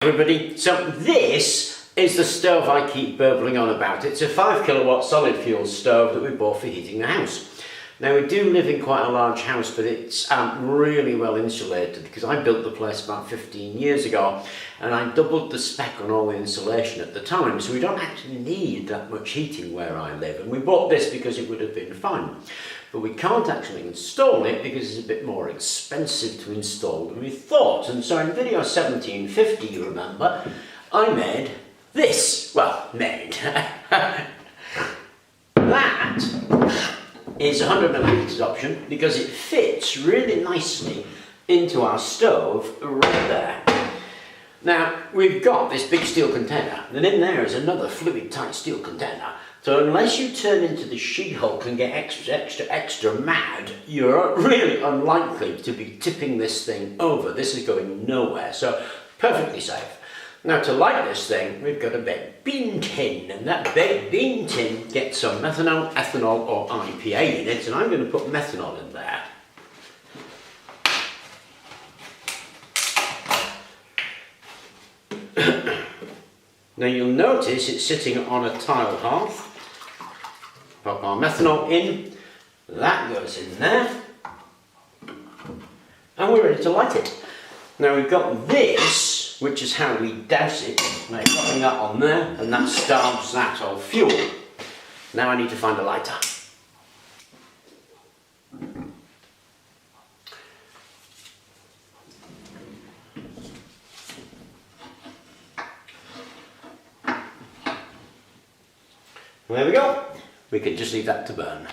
Everybody, so this is the stove I keep burbling on about. It's a 5 kilowatt solid fuel stove that we bought for heating the house. Now we do live in quite a large house, but it's really well insulated because I built the place about 15 years ago and I doubled the spec on all the insulation at the time, so we don't actually need that much heating where I live, and we bought this because it would have been fun. But we can't actually install it because it's a bit more expensive to install than we thought. And so in video 1750, you remember, I made this. Well, made. That is 100 millilitres option because it fits really nicely into our stove right there. Now, we've got this big steel container, and in there is another fluid tight steel container. So unless you turn into the She-Hulk and get extra mad, you're really unlikely to be tipping this thing over. This is going nowhere, so perfectly safe. Now to light this thing, we've got a baked bean tin, and that baked bean tin gets some methanol, ethanol or IPA in it, and I'm going to put methanol in there. Now you'll notice it's sitting on a tile hearth. Pop our methanol in, that goes in there, and we're ready to light it. Now we've got this, which is how we douse it, by dropping that on there, and that starves that of fuel. Now I need to find a lighter. And there we go. We can just leave that to burn.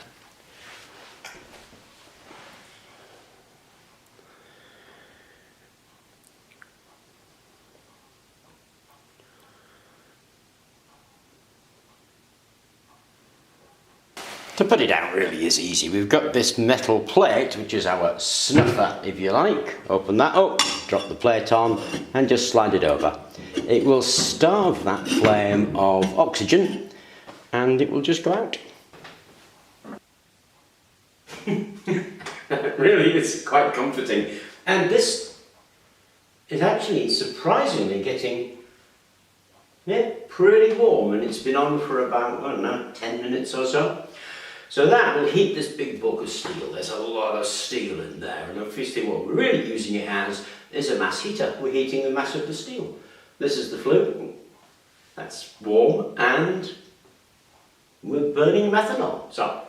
To put it out really is easy. We've got this metal plate, which is our snuffer, if you like. Open that up, drop the plate on, and just slide it over. It will starve that flame of oxygen, and it will just go out. Really, it's quite comforting. And this is actually surprisingly getting pretty warm, and it's been on for about, I don't know, 10 minutes or so. So that will heat this big bulk of steel. There's a lot of steel in there, and obviously what we're really using it as is a mass heater. We're heating the mass of the steel. This is the flue. That's warm, and we're burning methanol. So,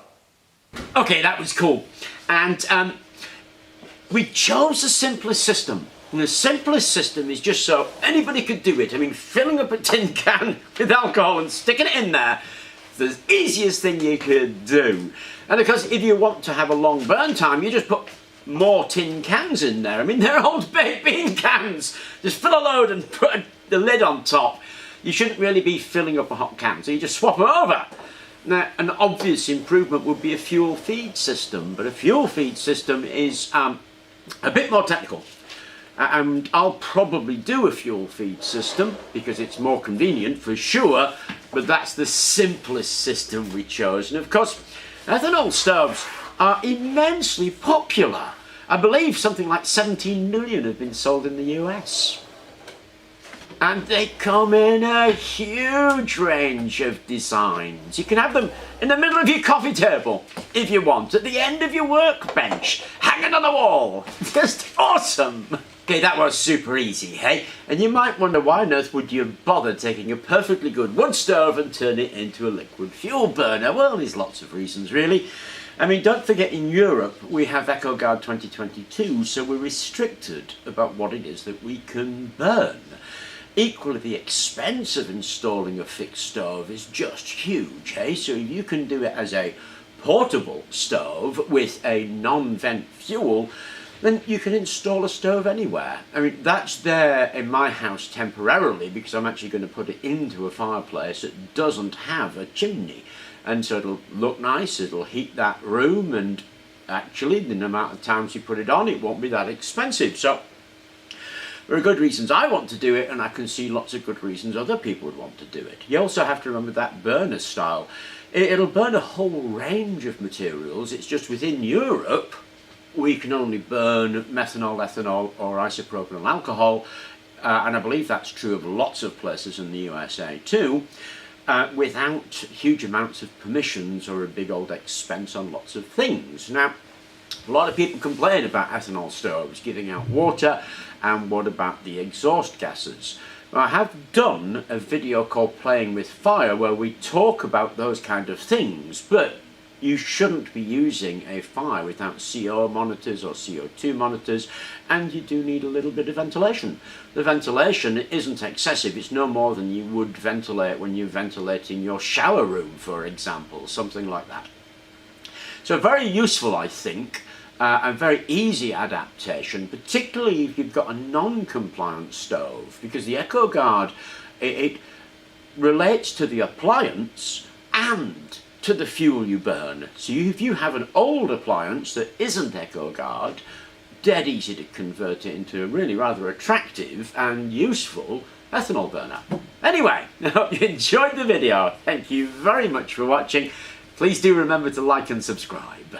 okay, that was cool. And we chose the simplest system. And the simplest system is just so anybody could do it. I mean, filling up a tin can with alcohol and sticking it in there, the easiest thing you could do. And of course, if you want to have a long burn time, you just put more tin cans in there. I mean, they're old baked bean cans. Just fill a load and put the lid on top. You shouldn't really be filling up a hot can, so you just swap them over. Now, an obvious improvement would be a fuel feed system, but a fuel feed system is a bit more technical. And I'll probably do a fuel feed system because it's more convenient for sure, but that's the simplest system we chose. And of course, ethanol stoves are immensely popular. I believe something like 17 million have been sold in the US. And they come in a huge range of designs. You can have them in the middle of your coffee table, if you want, at the end of your workbench, hanging on the wall. Just awesome. Okay, that was super easy, hey? And you might wonder why on earth would you bother taking a perfectly good wood stove and turn it into a liquid fuel burner? Well, there's lots of reasons, really. I mean, don't forget, in Europe, we have EcoGuard 2022, so we're restricted about what it is that we can burn. Equally, the expense of installing a fixed stove is just huge, hey? So if you can do it as a portable stove with a non-vent fuel, then you can install a stove anywhere. I mean, that's there in my house temporarily because I'm actually going to put it into a fireplace that doesn't have a chimney. And so it'll look nice, it'll heat that room, and actually, the amount of times you put it on, it won't be that expensive. So there are good reasons I want to do it, and I can see lots of good reasons other people would want to do it. You also have to remember that burner style. It'll burn a whole range of materials. It's just within Europe, we can only burn methanol, ethanol or isopropyl alcohol and I believe that's true of lots of places in the USA too, without huge amounts of permissions or a big old expense on lots of things. Now, a lot of people complain about ethanol stoves giving out water, and what about the exhaust gases? Well, I have done a video called Playing with Fire where we talk about those kind of things, but you shouldn't be using a fire without CO monitors or CO2 monitors, and you do need a little bit of ventilation. The ventilation isn't excessive, it's no more than you would ventilate when you're ventilating your shower room, for example, something like that. So very useful, I think, and very easy adaptation, particularly if you've got a non-compliant stove, because the EcoGuard, it relates to the appliance and to the fuel you burn. So if you have an old appliance that isn't EcoGuard, dead easy to convert it into a really rather attractive and useful ethanol burner. Anyway, I hope you enjoyed the video. Thank you very much for watching. Please do remember to like and subscribe.